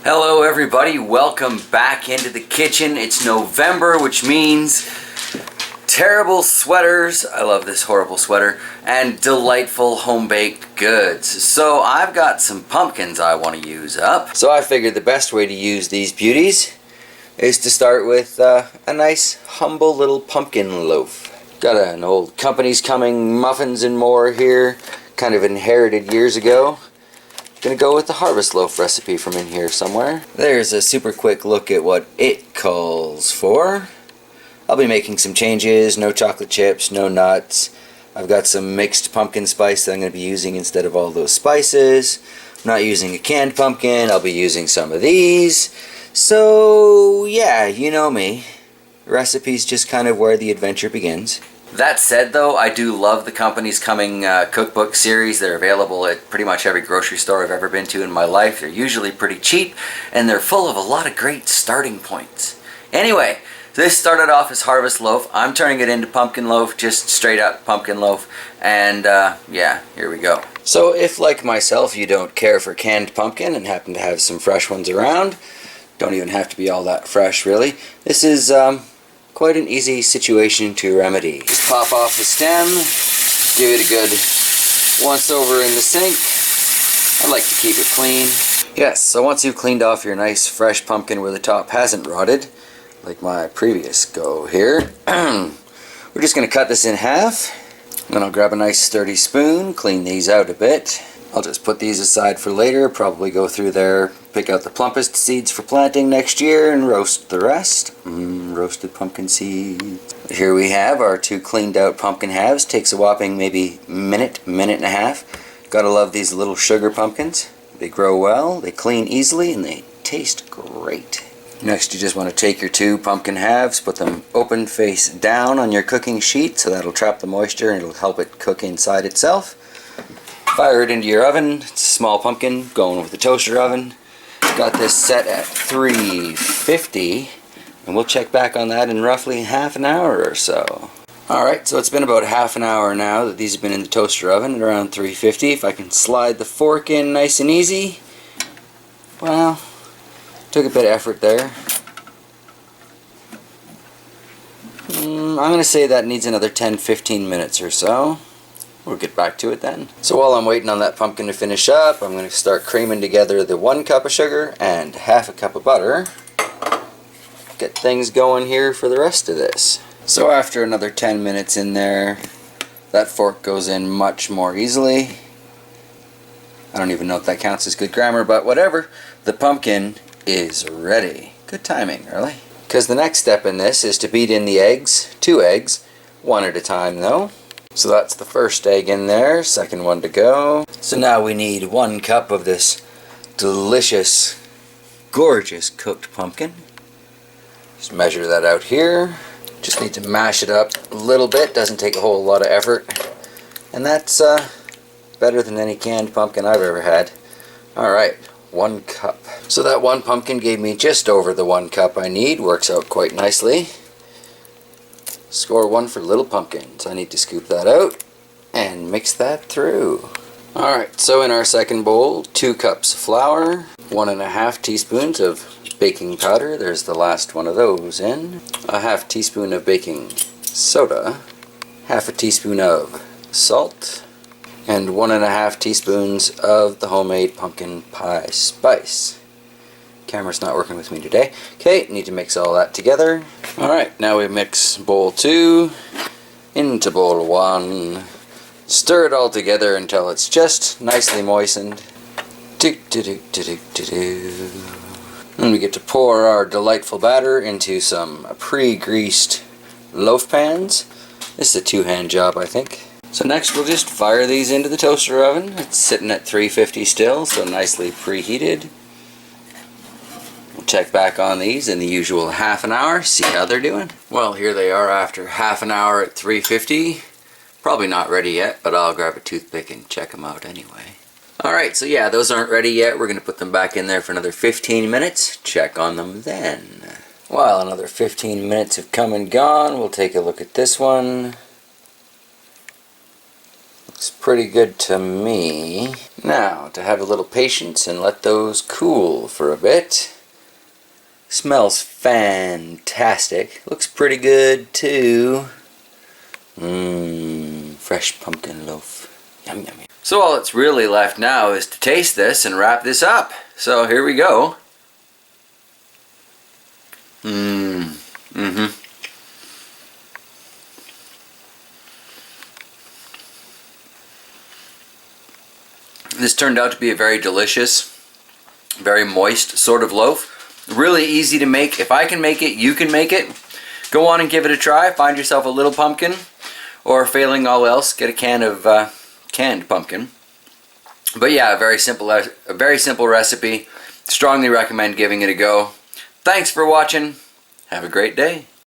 Hello everybody, welcome back into the kitchen. It's November, which means terrible sweaters, I love this horrible sweater, and delightful home-baked goods. So I've got some pumpkins I want to use up. So I figured the best way to use these beauties is to start with a nice humble little pumpkin loaf. Got an old Company's Coming muffins and more here, kind of inherited years ago. Gonna go with the harvest loaf recipe from in here somewhere. There's a super quick look at what it calls for. I'll be making some changes, no chocolate chips, no nuts. I've got some mixed pumpkin spice that I'm going to be using instead of all those spices. I'm not using a canned pumpkin, I'll be using some of these. So yeah, you know me. The recipe's just kind of where the adventure begins. That said though, I do love the Company's Coming cookbook series. They're available at pretty much every grocery store I've ever been to in my life. They're usually pretty cheap and they're full of a lot of great starting points. Anyway, this started off as harvest loaf. I'm turning it into pumpkin loaf, just straight up pumpkin loaf. And yeah, here we go. So if, like myself, you don't care for canned pumpkin and happen to have some fresh ones around, don't even have to be all that fresh really, this is quite an easy situation to remedy. Just pop off the stem, give it a good once over in the sink. I like to keep it clean. Yes, so once you've cleaned off your nice fresh pumpkin where the top hasn't rotted, like my previous go here, we're just going to cut this in half. Then I'll grab a nice sturdy spoon, clean these out a bit. I'll just put these aside for later, probably go through there, pick out the plumpest seeds for planting next year and roast the rest. Roasted pumpkin seeds. Here we have our two cleaned out pumpkin halves. Takes a whopping maybe minute and a half. Gotta love these little sugar pumpkins. They grow well, they clean easily, and they taste great. Next, you just want to take your two pumpkin halves, put them open face down on your cooking sheet, so that'll trap the moisture and it'll help it cook inside itself. Fire it into your oven. It's a small pumpkin, going with the toaster oven. Got this set at 350, and we'll check back on that in roughly half an hour or so. Alright, so it's been about half an hour now that these have been in the toaster oven at around 350. If I can slide the fork in nice and easy. Well, took a bit of effort there. I'm going to say that needs another 10-15 minutes or so. We'll get back to it then. So while I'm waiting on that pumpkin to finish up, I'm going to start creaming together the 1 cup of sugar and half a cup of butter. Get things going here for the rest of this. So after another 10 minutes in there, that fork goes in much more easily. I don't even know if that counts as good grammar, but whatever. The pumpkin is ready. Good timing, really. Because the next step in this is to beat in the eggs, 2 eggs, 1 at a time though. So that's the first egg in there, second one to go. So now we need 1 cup of this delicious, gorgeous cooked pumpkin. Just measure that out here. Just need to mash it up a little bit, doesn't take a whole lot of effort. And that's better than any canned pumpkin I've ever had. Alright, 1 cup. So that 1 pumpkin gave me just over the 1 cup I need, works out quite nicely. Score 1 for little pumpkins. I need to scoop that out and mix that through. Alright, so in our second bowl, 2 cups of flour, 1.5 teaspoons of baking powder, there's the last one of those in, a half teaspoon of baking soda, half a teaspoon of salt, and 1.5 teaspoons of the homemade pumpkin pie spice. Camera's not working with me today. Okay, need to mix all that together. Alright, now we mix bowl 2 into bowl 1. Stir it all together until it's just nicely moistened. And we get to pour our delightful batter into some pre-greased loaf pans. This is a 2-hand job, I think. So next we'll just fire these into the toaster oven. It's sitting at 350 still, so nicely preheated. Check back on these in the usual half an hour, see how they're doing. Well, here they are after half an hour at 350. Probably not ready yet, but I'll grab a toothpick and check them out anyway. Alright, so yeah, those aren't ready yet. We're going to put them back in there for another 15 minutes. Check on them then. While another 15 minutes have come and gone, we'll take a look at this one. Looks pretty good to me. Now, to have a little patience and let those cool for a bit. Smells fantastic. Looks pretty good too. Fresh pumpkin loaf. Yum, yum, yum. So all that's really left now is to taste this and wrap this up. So here we go. This turned out to be a very delicious, very moist sort of loaf. Really easy to make. If I can make it, you can make it. Go on and give it a try. Find yourself a little pumpkin, or failing all else, get a can of canned pumpkin. But yeah, a very simple recipe. Strongly recommend giving it a go. Thanks for watching. Have a great day.